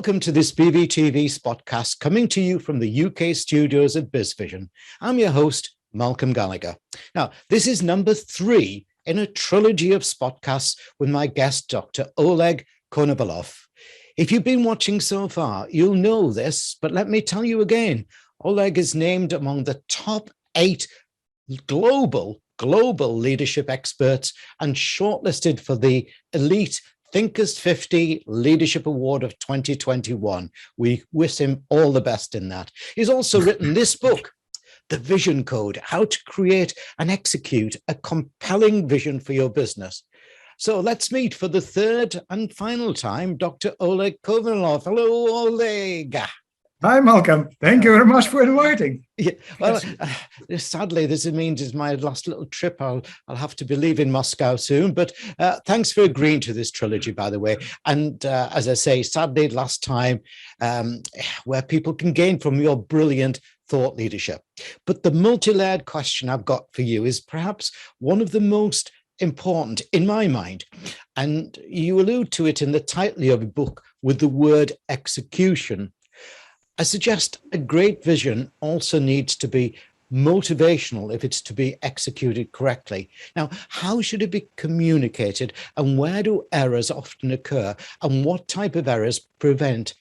Welcome to this BVTV SpotCast coming to you from the UK studios at Vision. I'm your host, Malcolm Gallagher. Now, this is number 3 in a trilogy of SpotCasts with my guest, Dr. Oleg Konovalov. If you've been watching so far, you'll know this, but let me tell you again, Oleg is named among the top 8 global leadership experts and shortlisted for the elite Thinkers 50 Leadership Award of 2021. We wish him all the best in that. He's also written this book, The Vision Code, How to Create and Execute a Compelling Vision for Your Business. So let's meet for the third and final time, Dr. Oleg Konovalov. Hello, Oleg. Hi, Malcolm. Thank you very much for inviting. Yeah, well, sadly, this means it's my last little trip. I'll have to be leaving Moscow soon. But thanks for agreeing to this trilogy, by the way. And as I say, sadly, last time, where people can gain from your brilliant thought leadership. But the multi-layered question I've got for you is perhaps one of the most important in my mind. And you allude to it in the title of your book with the word execution. I suggest a great vision also needs to be motivational if it's to be executed correctly. Now, how should it be communicated and where do errors often occur and what type of errors prevent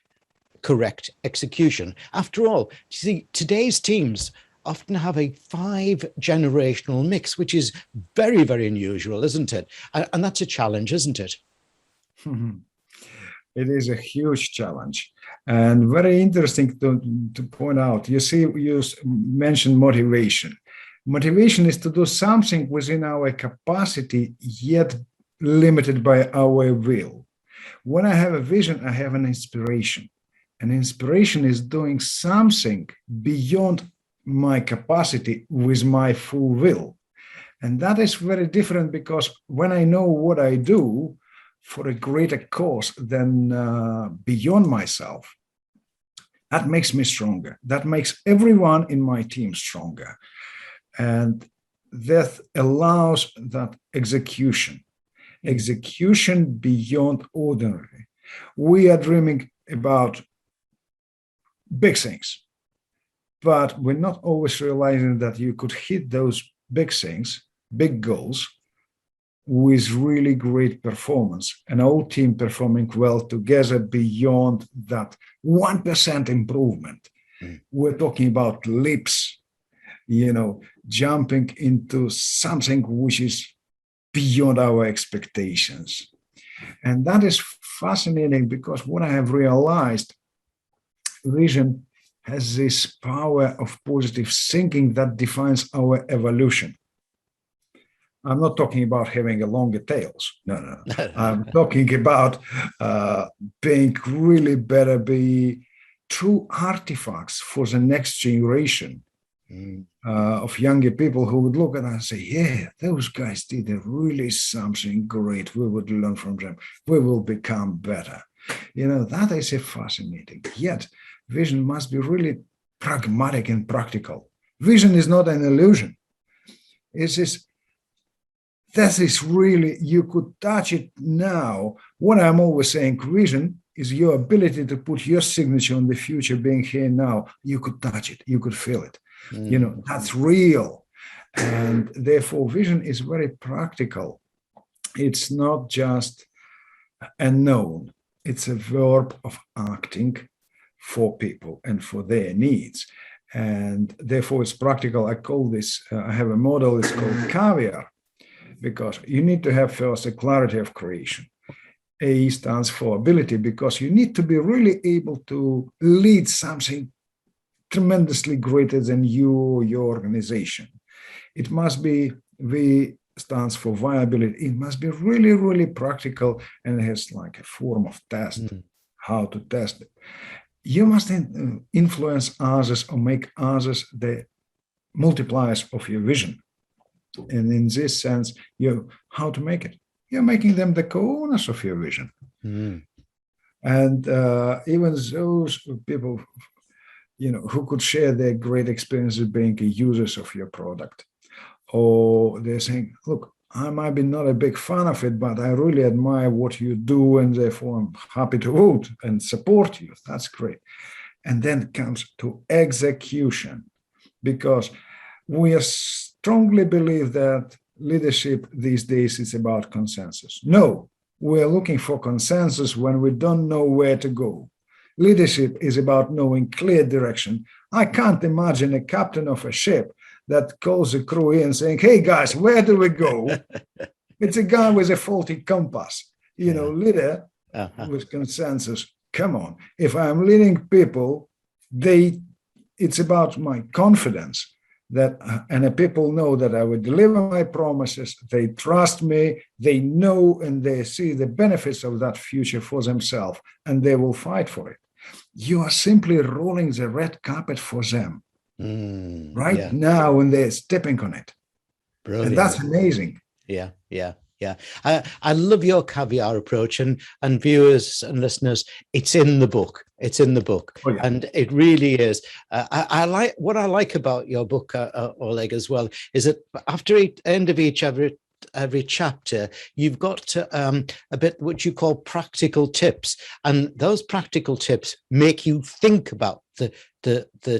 correct execution? After all, you see, today's teams often have a 5-generational mix, which is very, very unusual, isn't it? And that's a challenge, isn't it? It is a huge challenge and very interesting to point out. You see, you mentioned motivation. Motivation is to do something within our capacity, yet limited by our will. When I have a vision, I have an inspiration. And inspiration is doing something beyond my capacity with my full will. And that is very different because when I know what I do, for a greater cause than beyond myself, that makes me stronger. That makes everyone in my team stronger. And that allows that execution beyond ordinary. We are dreaming about big things, but we're not always realizing that you could hit those big things, big goals, with really great performance, an whole team performing well together beyond that 1% improvement. We're talking about leaps, jumping into something which is beyond our expectations. And that is fascinating because what I have realized, vision has this power of positive thinking that defines our evolution. I'm not talking about having a longer tails. No. I'm talking about being really better, be true artifacts for the next generation of younger people who would look at us and say, yeah, those guys did really something great. We would learn from them. We will become better. That is fascinating. Yet, vision must be really pragmatic and practical. Vision is not an illusion. That is really, you could touch it now. What I'm always saying, vision is your ability to put your signature on the future being here now. You could touch it, you could feel it. That's real. And therefore, vision is very practical. It's not just a noun. It's a verb of acting for people and for their needs. And therefore, it's practical. I call this, I have a model, it's called caviar. Because you need to have first a clarity of creation. A stands for ability, because you need to be really able to lead something tremendously greater than you, your organization. It must be, V stands for viability. It must be really, really practical and it has like a form of test, how to test it. You must influence others or make others the multipliers of your vision. And in this sense, how to make it? You're making them the co-owners of your vision. And even those people, who could share their great experiences being users of your product, or they're saying, look, I might be not a big fan of it, but I really admire what you do, and therefore I'm happy to vote and support you. That's great. And then it comes to execution, because we strongly believe that leadership these days is about consensus. No, we're looking for consensus when we don't know where to go. Leadership is about knowing clear direction. I can't imagine a captain of a ship that calls a crew in saying, hey guys, where do we go? It's a guy with a faulty compass. Leader with consensus. Come on. If I'm leading people, it's about my confidence that, and the people know that I will deliver my promises. They trust me. They know and they see the benefits of that future for themselves, and they will fight for it. You are simply rolling the red carpet for them now, and they're stepping on it. Brilliant. And that's amazing. Yeah. I love your caviar approach, and viewers and listeners, it's in the book. It's in the book. Oh, yeah. And it really is. I like about your book, Oleg, as well, is that after the end of every chapter, you've got a bit what you call practical tips, and those practical tips make you think about the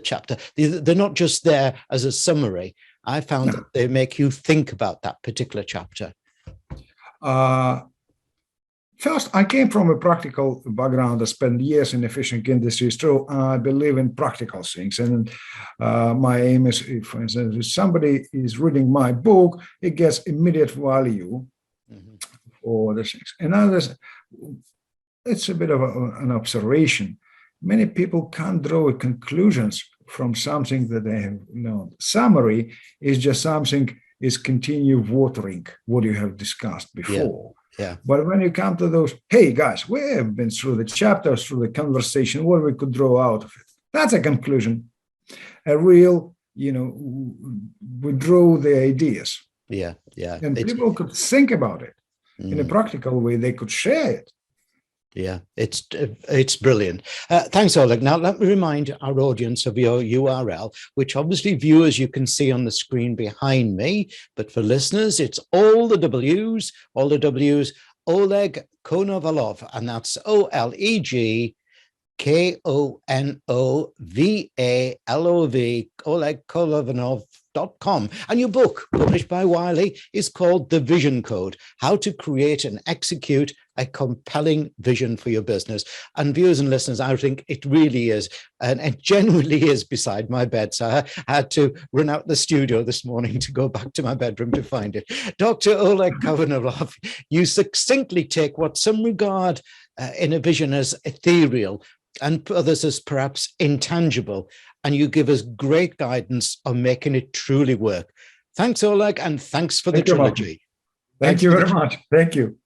chapter. They're not just there as a summary. I found that they make you think about that particular chapter. First, I came from a practical background. I spent years in the fishing industry, so I believe in practical things. And my aim is, for instance, if somebody is reading my book, it gets immediate value for the things. And others, it's a bit of an observation. Many people can't draw conclusions from something that they have known. Summary is just something is continue watering what you have discussed before. Yeah. But when you come to those, hey guys, we have been through the chapters, through the conversation, what we could draw out of it. That's a conclusion. A real, we draw the ideas. Yeah. And people could think about it in a practical way. They could share it. Yeah, it's brilliant. Thanks, Oleg. Now, let me remind our audience of your URL, which obviously viewers you can see on the screen behind me. But for listeners, it's all the W's, Oleg Konovalov, and that's OLEG KONOVALOV, Oleg Konovalov.com. And your book, published by Wiley, is called The Vision Code: How to Create and Execute a Compelling Vision for Your Business. And viewers and listeners, I think it really is, and it genuinely is beside my bed. So I had to run out the studio this morning to go back to my bedroom to find it. Dr. Oleg Konovalov, you succinctly take what some regard in a vision as ethereal and others as perhaps intangible, and you give us great guidance on making it truly work. Thanks, Oleg, and thanks for the trilogy. Thank you very much. Thank you.